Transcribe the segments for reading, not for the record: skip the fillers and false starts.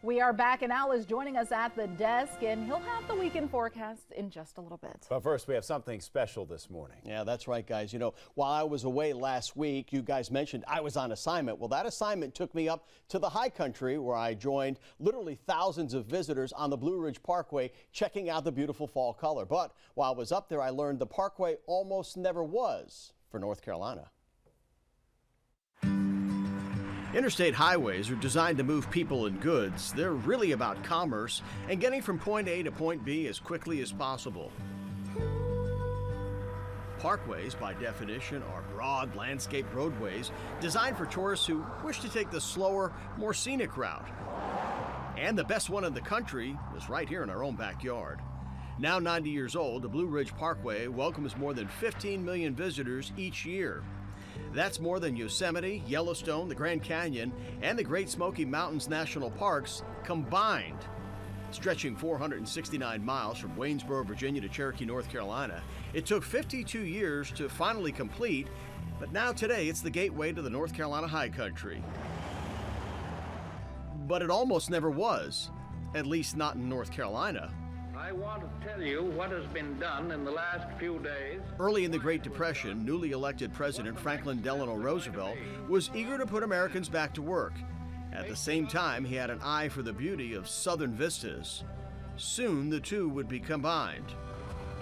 We are back, and Al is joining us at the desk, and he'll have the weekend forecast in just a little bit. But first, we have something special this morning. Yeah, that's right, guys. You know, while I was away last week, you guys mentioned I was on assignment. Well, that assignment took me up to the high country, where I joined literally thousands of visitors on the Blue Ridge Parkway checking out the beautiful fall color. But while I was up there, I learned the Parkway almost never was for North Carolina. Interstate highways are designed to move people and goods. They're really about commerce and getting from point A to point B as quickly as possible. Parkways, by definition, are broad landscape roadways designed for tourists who wish to take the slower, more scenic route. And the best one in the country is right here in our own backyard. Now 90 years old, the Blue Ridge Parkway welcomes more than 15 million visitors each year. That's more than Yosemite, Yellowstone, the Grand Canyon, and the Great Smoky Mountains National Parks combined. Stretching 469 miles from Waynesboro, Virginia to Cherokee, North Carolina, it took 52 years to finally complete, but now today it's the gateway to the North Carolina high country. But it almost never was, at least not in North Carolina. I want to tell you what has been done in the last few days. Early in the Great Depression, newly elected President Franklin Delano Roosevelt was eager to put Americans back to work. At the same time, he had an eye for the beauty of southern vistas. Soon, the two would be combined.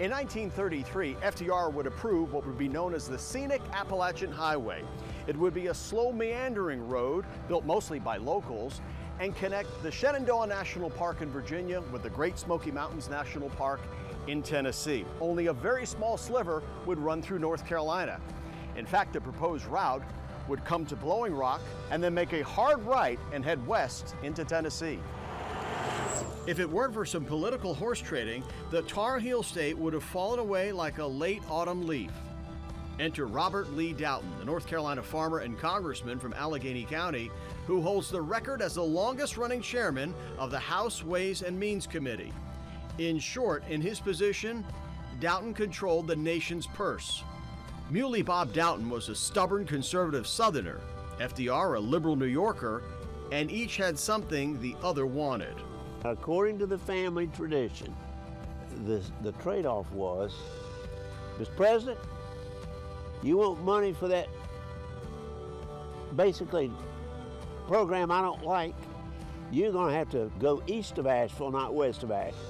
In 1933, FDR would approve what would be known as the Scenic Appalachian Highway. It would be a slow, meandering road built mostly by locals and connect the Shenandoah National Park in Virginia with the Great Smoky Mountains National Park in Tennessee. Only a very small sliver would run through North Carolina. In fact, the proposed route would come to Blowing Rock and then make a hard right and head west into Tennessee. If it weren't for some political horse trading, the Tar Heel State would have fallen away like a late autumn leaf. Enter Robert Lee Doughton, the North Carolina farmer and congressman from Allegheny County, who holds the record as the longest-running chairman of the House Ways and Means Committee. In short, in his position, Doughton controlled the nation's purse. Muley Bob Doughton was a stubborn conservative Southerner, FDR a liberal New Yorker, and each had something the other wanted. According to the family tradition, the trade-off was, Mr. President, you want money for that, basically, program I don't like, you're gonna have to go east of Asheville, not west of Asheville.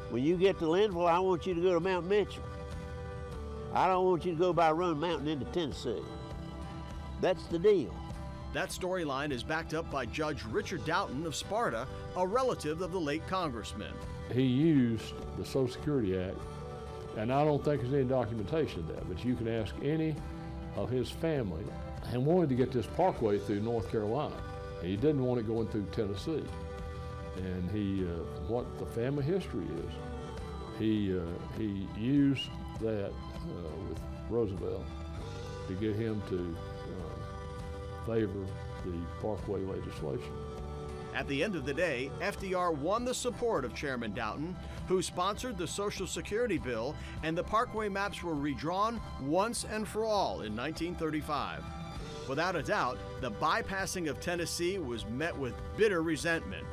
When you get to Linville, I want you to go to Mount Mitchell. I don't want you to go by Roan Mountain into Tennessee. That's the deal. That storyline is backed up by Judge Richard Doughton of Sparta, a relative of the late congressman. He used the Social Security Act, and I don't think there's any documentation of that, but you can ask any of his family, and wanted to get this parkway through North Carolina. He didn't want it going through Tennessee. And he, what the family history is, he used that with Roosevelt to get him to favor the Parkway legislation. At the end of the day, FDR won the support of Chairman Doughton, who sponsored the Social Security bill, and the Parkway maps were redrawn once and for all in 1935. Without a doubt, the bypassing of Tennessee was met with bitter resentment.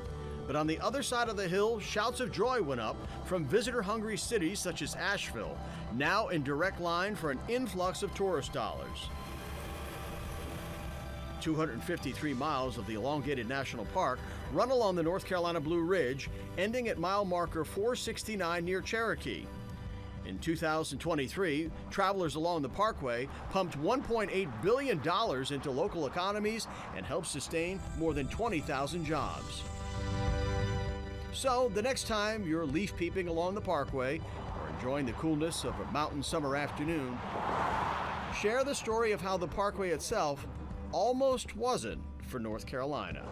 But on the other side of the hill, shouts of joy went up from visitor-hungry cities such as Asheville, now in direct line for an influx of tourist dollars. 253 miles of the elongated national park run along the North Carolina Blue Ridge, ending at mile marker 469 near Cherokee. In 2023, travelers along the Parkway pumped $1.8 billion into local economies and helped sustain more than 20,000 jobs. So, the next time you're leaf peeping along the Parkway or enjoying the coolness of a mountain summer afternoon, share the story of how the Parkway itself almost wasn't for North Carolina.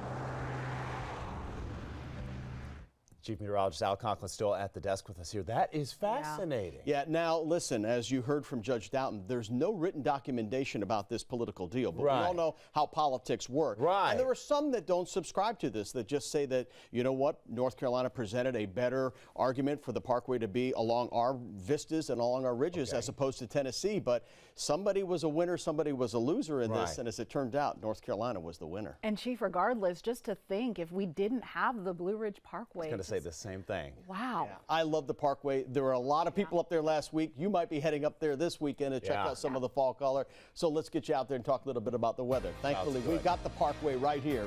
Chief Meteorologist Al Conklin still at the desk with us here. That is fascinating. Yeah, now listen, as you heard from Judge Doughton, there's no written documentation about this political deal, but we all know how politics work. Right. And there are some that don't subscribe to this, that just say that, you know what, North Carolina presented a better argument for the Parkway to be along our vistas and along our ridges as opposed to Tennessee. But somebody was a winner, somebody was a loser in this, and as it turned out, North Carolina was the winner. And Chief, regardless, just to think, if we didn't have the Blue Ridge Parkway. I was going to say the same thing. Wow. Yeah, I love the Parkway. There were a lot of people up there last week. You might be heading up there this weekend to check out some of the fall color. So let's get you out there and talk a little bit about the weather. Thankfully, we've got the Parkway right here.